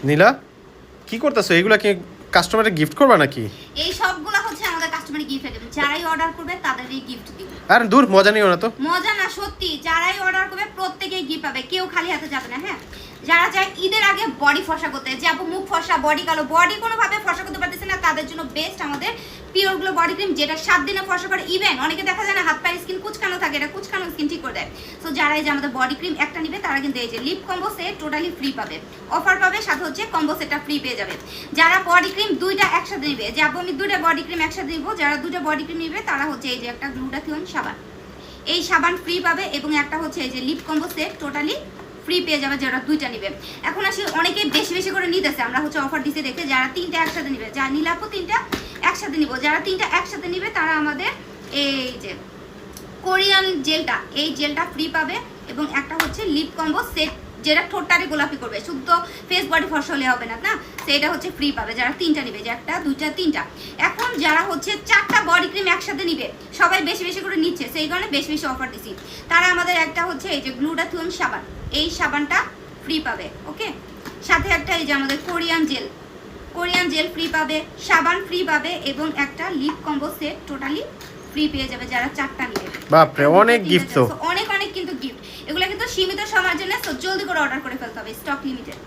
নীলা কি করতেছো? এগুলা কি কাস্টমারে গিফট করবা নাকি? এই সবগুলো হচ্ছে আমাদের কাস্টমারে গিফট দেব, যারাই অর্ডার করবে তাদেরই গিফট দিব। আর দূর, মজা নিও না তো। মজা না, সত্যি যারাই অর্ডার করবে প্রত্যেকেই গিফট পাবে, কেউ খালি হাতে যাবে না। হ্যাঁ, যারা চায় ঈদের আগে বডি ফর্সা করতে, যে আপু মুখ ফর্সা, বডি কালো, বডি কোনোভাবে ফর্সা করতে পারতেছে না, তাদের জন্য বেস্ট আমাদের পিওর গ্লো বডি ক্রিম, যেটা 7 দিনে ফর্সা করে। ইভেন অনেকে দেখা যায় না হাত পায়ের স্কিন কুচকানো থাকে, এটা কুচকানো স্কিন ঠিক করে দেয়। সো যারা এই যে আমাদের বডি ক্রিম একটা নিবে তারা কিন্তু এই যে lip combo set totally free পাবে, অফার পাবে, সাথে হচ্ছে কম্বো সেটটা ফ্রি পেয়ে যাবে। যারা বডি ক্রিম দুইটা একসাথে নিবে, যে আপু আমি দুইটা বডি ক্রিম একসাথে নিব, যারা দুইটা বডি ক্রিম নিবে তারা হচ্ছে এই যে একটা গ্লুটাথিয়ন সাবান, এই সাবান ফ্রি পাবে, এবং একটা হচ্ছে এই যে lip combo set totally free পেয়ে যাবে যারা দুইটা নিবে। এখন আসলে অনেকে বেশি বেশি করে নিতেছে, আমরা হচ্ছে অফার দিতে দেখে যারা তিনটা একসাথে নিবে, যা নীলাপু তিনটা একসাথে নিব, যারা তিনটা একসাথে নিবে তারা আমাদের এই যে কোরিয়ান জেলটা, এই জেলটা ফ্রি পাবে, এবং একটা হচ্ছে লিপ কম্বো সেট, যেটা ঠোঁটটারে গোলাপি করবে, শুদ্ধ ফেস বডি ফর্সা হলে হবে না, না সেটা হচ্ছে ফ্রি পাবে যারা তিনটা নিবে, যে একটা দুইটা তিনটা। এখন যারা হচ্ছে 4টা বডি ক্রিম একসাথে নিবে, সবাই বেশি বেশি করে নিচ্ছে, সেই কারণে বেশি বেশি অফার দিছি, তারা আমাদের একটা হচ্ছে এই যে গ্লুটাথিয়ন সাবান, এই সাবানটা ফ্রি পাবে। ওকে, সাথে একটা এই যে আমাদের কোরিয়ান জেল ফ্রি পাবে, সাবান ফ্রি পাবে, এবং একটা lip combo set totally free পেয়ে যাবে যারা 4টা নিবে। বাপরে, অনেক গিফট তো। অনেক অনেক কিন্তু গিফট, এগুলো কিন্তু সীমিত সময়ের জন্য, তো জলদি করে অর্ডার করে ফেলতে হবে, স্টক লিমিটেড।